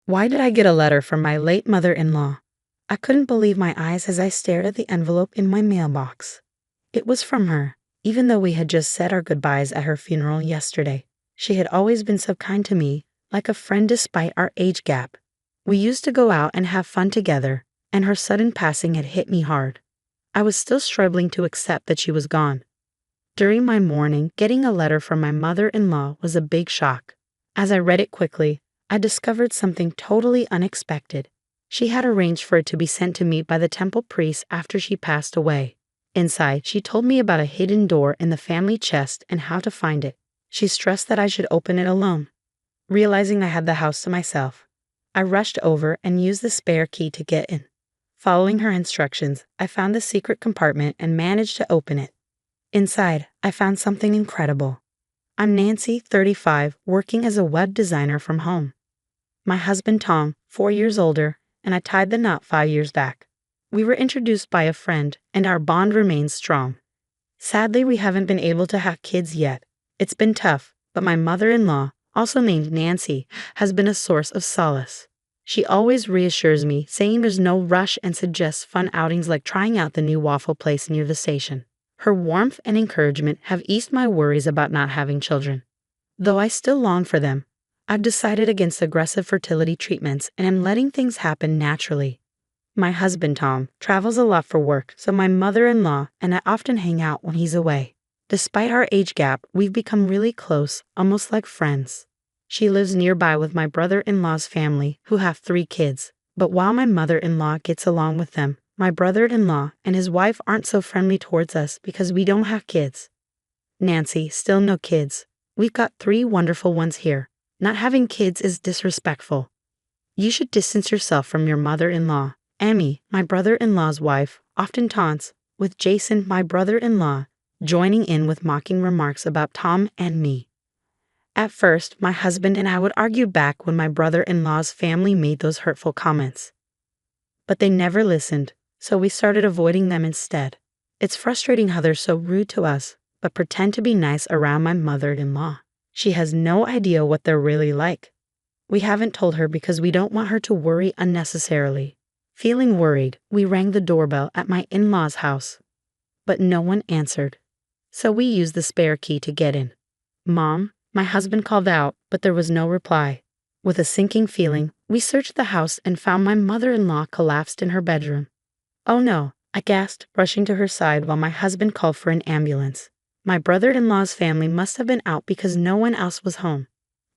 Why did I get a letter from my late mother-in-law? I couldn't believe my eyes as I stared at the envelope in my mailbox. It was from her, even though we had just said our goodbyes at her funeral yesterday. She had always been so kind to me, like a friend despite our age gap. We used to go out and have fun together, and her sudden passing had hit me hard. I was still struggling to accept that she was gone. During my mourning, getting a letter from my mother-in-law was a big shock. As I read it quickly, I discovered something totally unexpected. She had arranged for it to be sent to me by the temple priest after she passed away. Inside, she told me about a hidden door in the family chest and how to find it. She stressed that I should open it alone. Realizing I had the house to myself, I rushed over and used the spare key to get in. Following her instructions, I found the secret compartment and managed to open it. Inside, I found something incredible. I'm Nancy, 35, working as a web designer from home. My husband Tom, 4 years older, and I tied the knot 5 years back. We were introduced by a friend, and our bond remains strong. Sadly, we haven't been able to have kids yet. It's been tough, but my mother-in-law, also named Nancy, has been a source of solace. She always reassures me, saying there's no rush and suggests fun outings like trying out the new waffle place near the station. Her warmth and encouragement have eased my worries about not having children. Though I still long for them, I've decided against aggressive fertility treatments and am letting things happen naturally. My husband, Tom, travels a lot for work, so my mother-in-law and I often hang out when he's away. Despite our age gap, we've become really close, almost like friends. She lives nearby with my brother-in-law's family, who have 3 kids. But while my mother-in-law gets along with them, my brother-in-law and his wife aren't so friendly towards us because we don't have kids. Nancy, still no kids. We've got 3 wonderful ones here. Not having kids is disrespectful. You should distance yourself from your mother-in-law. Amy, my brother-in-law's wife, often taunts, with Jason, my brother-in-law, joining in with mocking remarks about Tom and me. At first, my husband and I would argue back when my brother-in-law's family made those hurtful comments. But they never listened, so we started avoiding them instead. It's frustrating how they're so rude to us, but pretend to be nice around my mother-in-law. She has no idea what they're really like. We haven't told her because we don't want her to worry unnecessarily. Feeling worried, we rang the doorbell at my in-laws' house, but no one answered. So we used the spare key to get in. "Mom," my husband called out, but there was no reply. With a sinking feeling, we searched the house and found my mother-in-law collapsed in her bedroom. "Oh no," I gasped, rushing to her side while my husband called for an ambulance. My brother-in-law's family must have been out because no one else was home.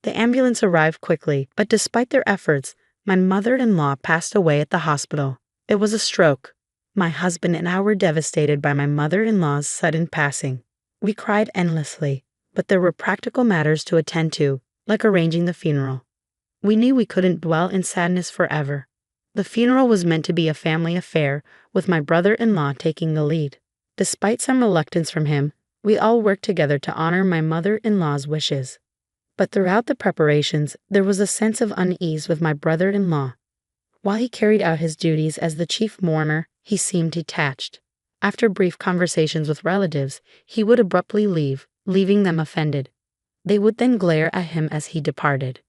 The ambulance arrived quickly, but despite their efforts, my mother-in-law passed away at the hospital. It was a stroke. My husband and I were devastated by my mother-in-law's sudden passing. We cried endlessly, but there were practical matters to attend to, like arranging the funeral. We knew we couldn't dwell in sadness forever. The funeral was meant to be a family affair, with my brother-in-law taking the lead. Despite some reluctance from him, we all worked together to honor my mother-in-law's wishes. But throughout the preparations, there was a sense of unease with my brother-in-law. While he carried out his duties as the chief mourner, he seemed detached. After brief conversations with relatives, he would abruptly leave, leaving them offended. They would then glare at him as he departed.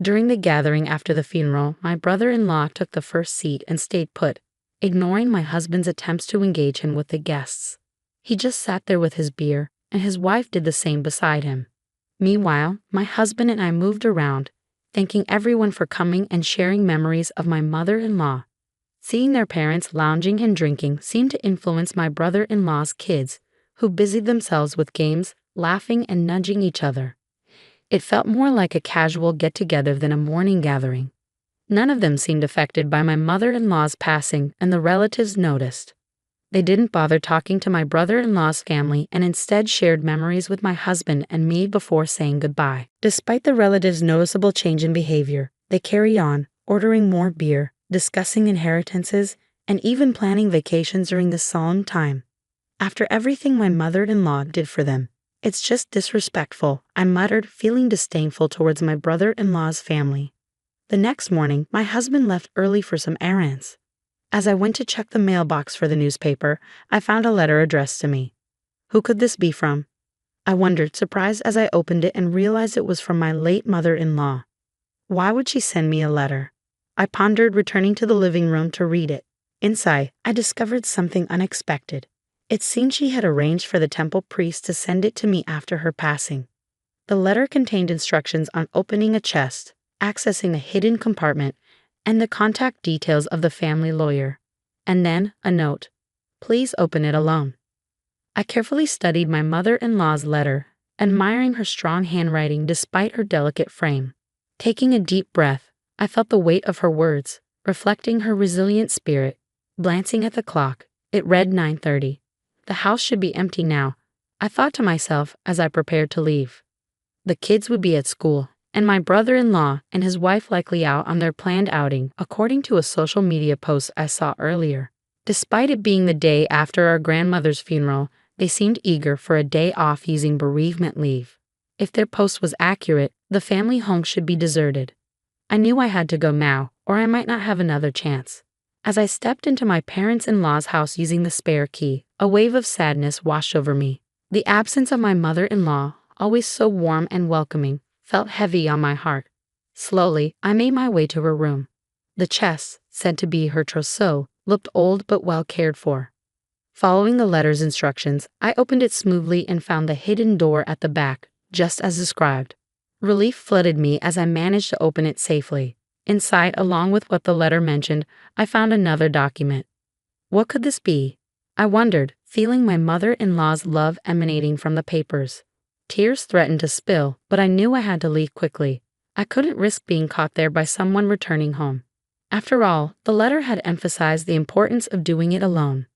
During the gathering after the funeral, my brother-in-law took the first seat and stayed put, ignoring my husband's attempts to engage him with the guests. He just sat there with his beer, and his wife did the same beside him. Meanwhile, my husband and I moved around, thanking everyone for coming and sharing memories of my mother-in-law. Seeing their parents lounging and drinking seemed to influence my brother-in-law's kids, who busied themselves with games, laughing and nudging each other. It felt more like a casual get-together than a mourning gathering. None of them seemed affected by my mother-in-law's passing, and the relatives noticed. They didn't bother talking to my brother-in-law's family and instead shared memories with my husband and me before saying goodbye. Despite the relatives' noticeable change in behavior, they carried on, ordering more beer, discussing inheritances, and even planning vacations during this solemn time. After everything my mother-in-law did for them, "It's just disrespectful," I muttered, feeling disdainful towards my brother-in-law's family. The next morning, my husband left early for some errands. As I went to check the mailbox for the newspaper, I found a letter addressed to me. Who could this be from? I wondered, surprised as I opened it and realized it was from my late mother-in-law. Why would she send me a letter? I pondered, returning to the living room to read it. Inside, I discovered something unexpected. It seemed she had arranged for the temple priest to send it to me after her passing. The letter contained instructions on opening a chest, accessing a hidden compartment, and the contact details of the family lawyer. And then a note. Please open it alone. I carefully studied my mother-in-law's letter, admiring her strong handwriting despite her delicate frame. Taking a deep breath, I felt the weight of her words, reflecting her resilient spirit. Glancing at the clock, it read 9:30. The house should be empty now, I thought to myself as I prepared to leave. The kids would be at school, and my brother-in-law and his wife likely out on their planned outing, according to a social media post I saw earlier. Despite it being the day after our grandmother's funeral, they seemed eager for a day off using bereavement leave. If their post was accurate, the family home should be deserted. I knew I had to go now, or I might not have another chance. As I stepped into my parents-in-law's house using the spare key, a wave of sadness washed over me. The absence of my mother-in-law, always so warm and welcoming, felt heavy on my heart. Slowly, I made my way to her room. The chest, said to be her trousseau, looked old but well cared for. Following the letter's instructions, I opened it smoothly and found the hidden door at the back, just as described. Relief flooded me as I managed to open it safely. Inside, along with what the letter mentioned, I found another document. What could this be? I wondered, feeling my mother-in-law's love emanating from the papers. Tears threatened to spill, but I knew I had to leave quickly. I couldn't risk being caught there by someone returning home. After all, the letter had emphasized the importance of doing it alone.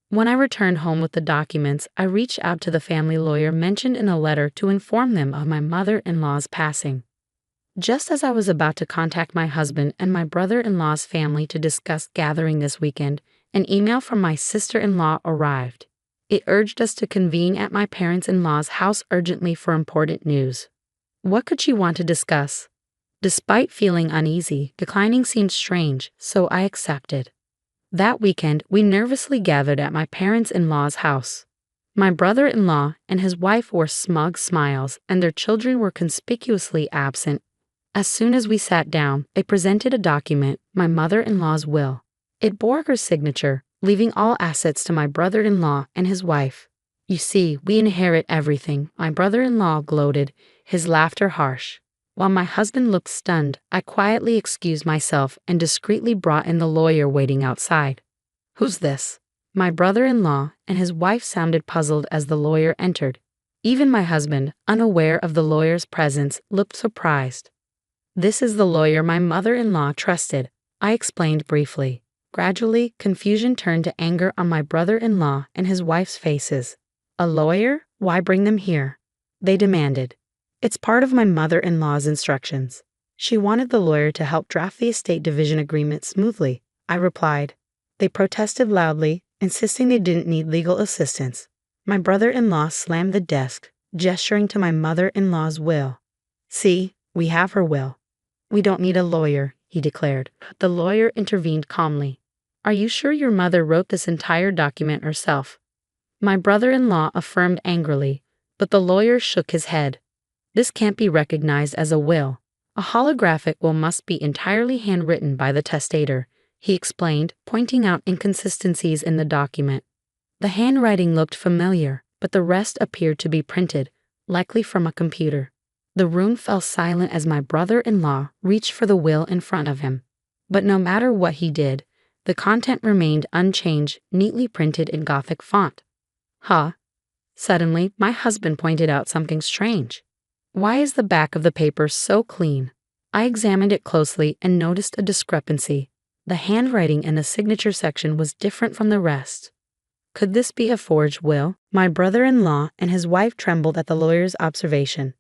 When I returned home with the documents, I reached out to the family lawyer mentioned in the letter to inform them of my mother-in-law's passing. Just as I was about to contact my husband and my brother-in-law's family to discuss gathering this weekend, an email from my sister-in-law arrived. It urged us to convene at my parents-in-law's house urgently for important news. What could she want to discuss? Despite feeling uneasy, declining seemed strange, so I accepted. That weekend, we nervously gathered at my parents-in-law's house. My brother-in-law and his wife wore smug smiles, and their children were conspicuously absent. As soon as we sat down, they presented a document, my mother-in-law's will. It bore her signature, leaving all assets to my brother-in-law and his wife. You see, we inherit everything, my brother-in-law gloated, his laughter harsh. While my husband looked stunned, I quietly excused myself and discreetly brought in the lawyer waiting outside. Who's this? My brother-in-law and his wife sounded puzzled as the lawyer entered. Even my husband, unaware of the lawyer's presence, looked surprised. This is the lawyer my mother-in-law trusted, I explained briefly. Gradually, confusion turned to anger on my brother-in-law and his wife's faces. A lawyer? Why bring them here? They demanded. It's part of my mother-in-law's instructions. She wanted the lawyer to help draft the estate division agreement smoothly, I replied. They protested loudly, insisting they didn't need legal assistance. My brother-in-law slammed the desk, gesturing to my mother-in-law's will. See, we have her will. We don't need a lawyer, he declared. The lawyer intervened calmly. Are you sure your mother wrote this entire document herself? My brother-in-law affirmed angrily, but the lawyer shook his head. This can't be recognized as a will. A holographic will must be entirely handwritten by the testator, he explained, pointing out inconsistencies in the document. The handwriting looked familiar, but the rest appeared to be printed, likely from a computer. The room fell silent as my brother-in-law reached for the will in front of him. But no matter what he did, the content remained unchanged, neatly printed in Gothic font. Huh? Suddenly, my husband pointed out something strange. Why is the back of the paper so clean? I examined it closely and noticed a discrepancy. The handwriting in the signature section was different from the rest. Could this be a forged will? My brother-in-law and his wife trembled at the lawyer's observation.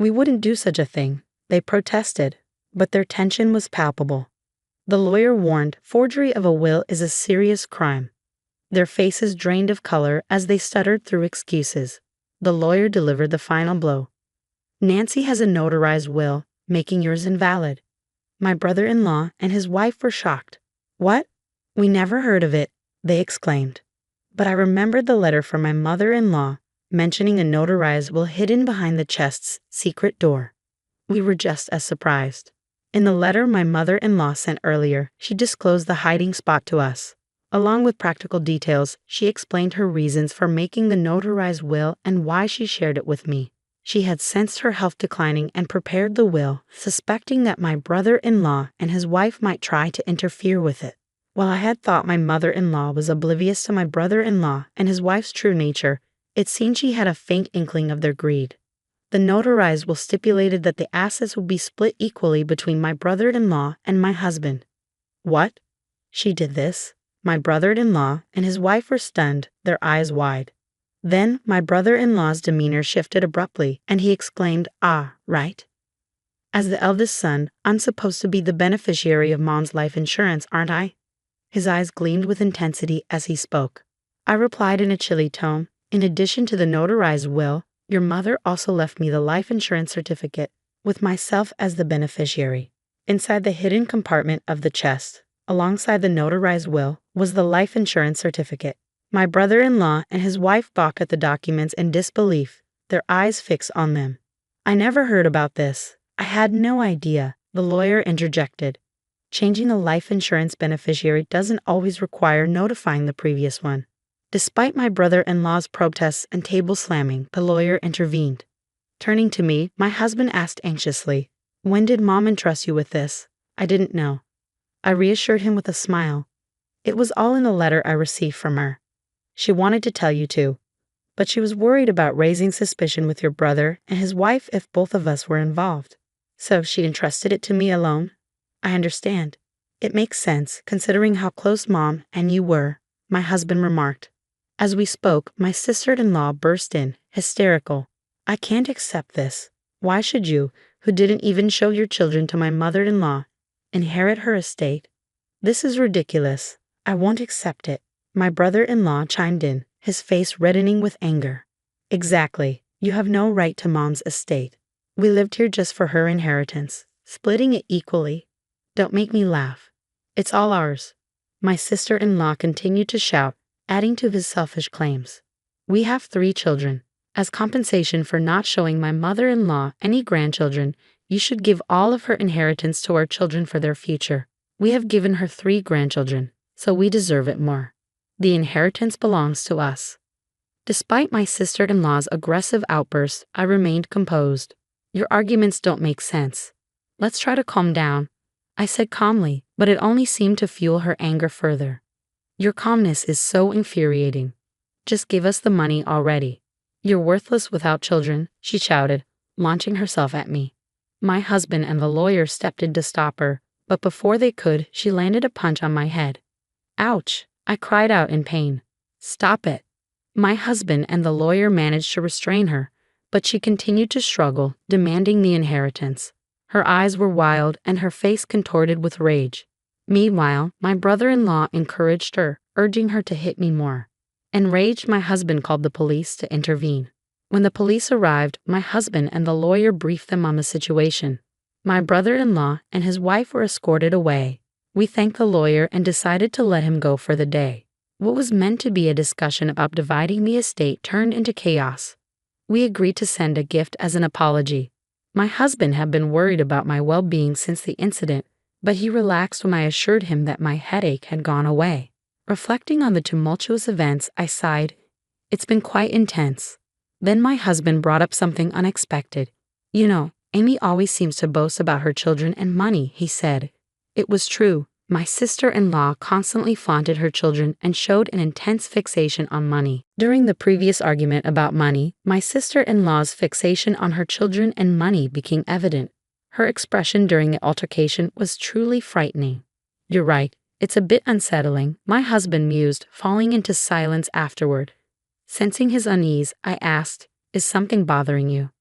We wouldn't do such a thing, they protested, but their tension was palpable. The lawyer warned, forgery of a will is a serious crime. Their faces drained of color as they stuttered through excuses. The lawyer delivered the final blow. Nancy has a notarized will, making yours invalid. My brother-in-law and his wife were shocked. What? We never heard of it, they exclaimed. But I remembered the letter from my mother-in-law mentioning a notarized will hidden behind the chest's secret door. We were just as surprised. In the letter my mother-in-law sent earlier, she disclosed the hiding spot to us. Along with practical details, she explained her reasons for making the notarized will and why she shared it with me. She had sensed her health declining and prepared the will, suspecting that my brother-in-law and his wife might try to interfere with it. While I had thought my mother-in-law was oblivious to my brother-in-law and his wife's true nature, it seemed she had a faint inkling of their greed. The notarized will stipulated that the assets would be split equally between my brother-in-law and my husband. What? She did this? My brother-in-law and his wife were stunned, their eyes wide. Then my brother-in-law's demeanor shifted abruptly, and he exclaimed, "Ah, right. As the eldest son, I'm supposed to be the beneficiary of Mom's life insurance, aren't I?" His eyes gleamed with intensity as he spoke. I replied in a chilly tone, "In addition to the notarized will, your mother also left me the life insurance certificate, with myself as the beneficiary." Inside the hidden compartment of the chest, alongside the notarized will, was the life insurance certificate. My brother-in-law and his wife balked at the documents in disbelief, their eyes fixed on them. "I never heard about this. I had no idea," the lawyer interjected. "Changing a life insurance beneficiary doesn't always require notifying the previous one." Despite my brother-in-law's protests and table slamming, the lawyer intervened. Turning to me, my husband asked anxiously, "When did Mom entrust you with this?" I didn't know. I reassured him with a smile. "It was all in the letter I received from her. She wanted to tell you too, but she was worried about raising suspicion with your brother and his wife if both of us were involved. So she entrusted it to me alone." "I understand. It makes sense, considering how close Mom and you were," my husband remarked. As we spoke, my sister-in-law burst in, hysterical. "I can't accept this. Why should you, who didn't even show your children to my mother-in-law, inherit her estate? This is ridiculous. I won't accept it." My brother-in-law chimed in, his face reddening with anger. "Exactly. You have no right to Mom's estate. We lived here just for her inheritance. Splitting it equally. Don't make me laugh. It's all ours." My sister-in-law continued to shout, adding to his selfish claims. "We have 3 children. As compensation for not showing my mother-in-law any grandchildren, you should give all of her inheritance to our children for their future. We have given her 3 grandchildren, so we deserve it more. The inheritance belongs to us." Despite my sister-in-law's aggressive outbursts, I remained composed. "Your arguments don't make sense. Let's try to calm down," I said calmly, but it only seemed to fuel her anger further. "Your calmness is so infuriating. Just give us the money already. You're worthless without children," she shouted, launching herself at me. My husband and the lawyer stepped in to stop her, but before they could, she landed a punch on my head. "Ouch!" I cried out in pain. "Stop it." My husband and the lawyer managed to restrain her, but she continued to struggle, demanding the inheritance. Her eyes were wild and her face contorted with rage. Meanwhile, my brother-in-law encouraged her, urging her to hit me more. Enraged, my husband called the police to intervene. When the police arrived, my husband and the lawyer briefed them on the situation. My brother-in-law and his wife were escorted away. We thanked the lawyer and decided to let him go for the day. What was meant to be a discussion about dividing the estate turned into chaos. We agreed to send a gift as an apology. My husband had been worried about my well-being since the incident, but he relaxed when I assured him that my headache had gone away. Reflecting on the tumultuous events, I sighed. It's been quite intense. Then my husband brought up something unexpected. "You know, Amy always seems to boast about her children and money," he said. It was true. My sister-in-law constantly flaunted her children and showed an intense fixation on money. During the previous argument about money, my sister-in-law's fixation on her children and money became evident. Her expression during the altercation was truly frightening. "You're right, it's a bit unsettling," my husband mused, falling into silence afterward. Sensing his unease, I asked, "Is something bothering you?"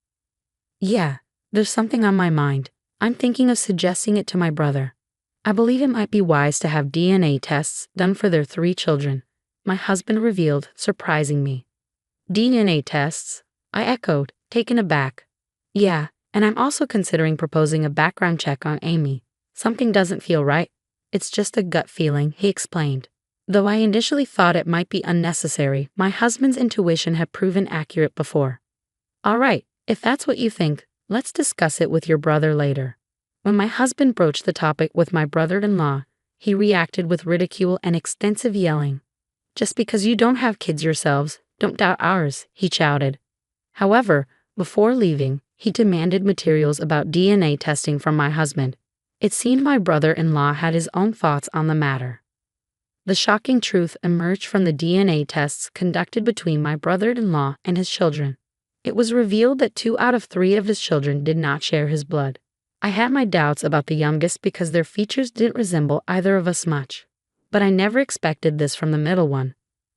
"Yeah, there's something on my mind. I'm thinking of suggesting it to my brother. I believe it might be wise to have DNA tests done for their 3 children," my husband revealed, surprising me. "DNA tests?" I echoed, taken aback. "Yeah, and I'm also considering proposing a background check on Amy. Something doesn't feel right. It's just a gut feeling," he explained. Though I initially thought it might be unnecessary, my husband's intuition had proven accurate before. "All right, if that's what you think, let's discuss it with your brother later." When my husband broached the topic with my brother-in-law, he reacted with ridicule and extensive yelling. "Just because you don't have kids yourselves, don't doubt ours," he shouted. However, before leaving, he demanded materials about DNA testing from my husband. It seemed my brother-in-law had his own thoughts on the matter. The shocking truth emerged from the DNA tests conducted between my brother-in-law and his children. It was revealed that 2 out of 3 of his children did not share his blood. I had my doubts about the youngest because their features didn't resemble either of us much. But I never expected this from the middle one.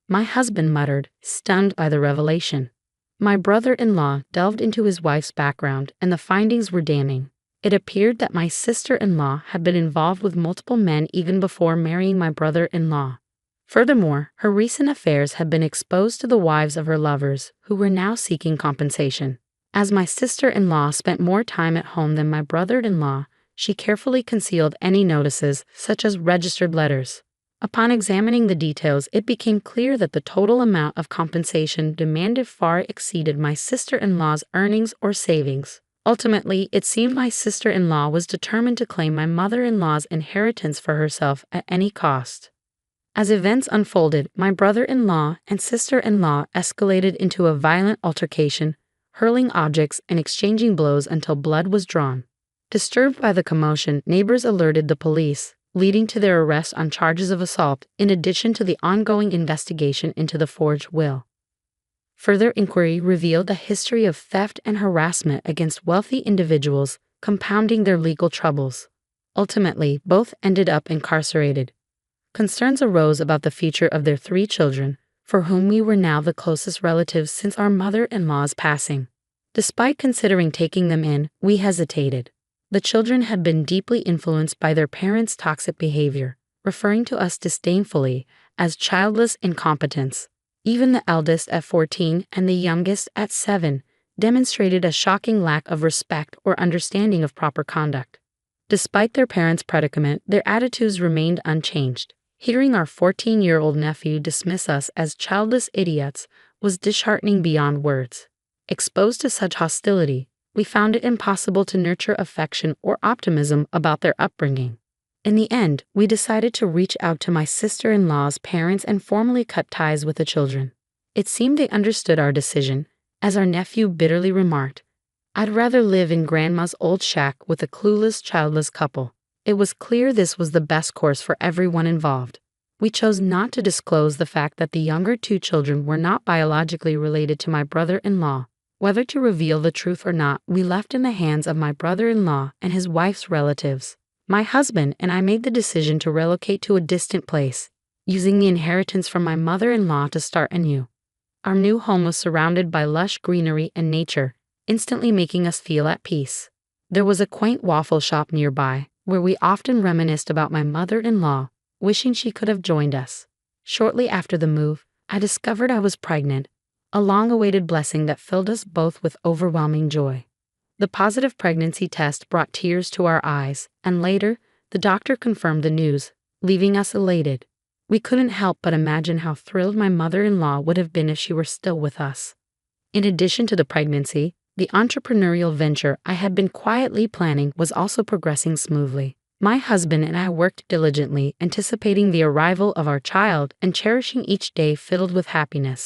My husband muttered, stunned by the revelation. My brother-in-law delved into his wife's background, and the findings were damning. It appeared that my sister-in-law had been involved with multiple men even before marrying my brother-in-law. Furthermore, her recent affairs had been exposed to the wives of her lovers, who were now seeking compensation. As my sister-in-law spent more time at home than my brother-in-law, she carefully concealed any notices, such as registered letters. Upon examining the details, it became clear that the total amount of compensation demanded far exceeded my sister-in-law's earnings or savings. Ultimately, it seemed my sister-in-law was determined to claim my mother-in-law's inheritance for herself at any cost. As events unfolded, my brother-in-law and sister-in-law escalated into a violent altercation, hurling objects and exchanging blows until blood was drawn. Disturbed by the commotion, neighbors alerted the police, leading to their arrest on charges of assault, in addition to the ongoing investigation into the forged will. Further inquiry revealed a history of theft and harassment against wealthy individuals, compounding their legal troubles. Ultimately, both ended up incarcerated. Concerns arose about the future of their 3 children, for whom we were now the closest relatives since our mother-in-law's passing. Despite considering taking them in, we hesitated. The children had been deeply influenced by their parents' toxic behavior, referring to us disdainfully as childless incompetence. Even the eldest at 14 and the youngest at 7 demonstrated a shocking lack of respect or understanding of proper conduct. Despite their parents' predicament, their attitudes remained unchanged. Hearing our 14-year-old nephew dismiss us as childless idiots was disheartening beyond words. Exposed to such hostility, we found it impossible to nurture affection or optimism about their upbringing. In the end, we decided to reach out to my sister-in-law's parents and formally cut ties with the children. It seemed they understood our decision, as our nephew bitterly remarked, "I'd rather live in Grandma's old shack with a clueless, childless couple." It was clear this was the best course for everyone involved. We chose not to disclose the fact that the younger 2 children were not biologically related to my brother-in-law. Whether to reveal the truth or not, we left in the hands of my brother-in-law and his wife's relatives. My husband and I made the decision to relocate to a distant place, using the inheritance from my mother-in-law to start anew. Our new home was surrounded by lush greenery and nature, instantly making us feel at peace. There was a quaint waffle shop nearby, where we often reminisced about my mother-in-law, wishing she could have joined us. Shortly after the move, I discovered I was pregnant, a long-awaited blessing that filled us both with overwhelming joy. The positive pregnancy test brought tears to our eyes, and later, the doctor confirmed the news, leaving us elated. We couldn't help but imagine how thrilled my mother-in-law would have been if she were still with us. In addition to the pregnancy, the entrepreneurial venture I had been quietly planning was also progressing smoothly. My husband and I worked diligently, anticipating the arrival of our child and cherishing each day filled with happiness.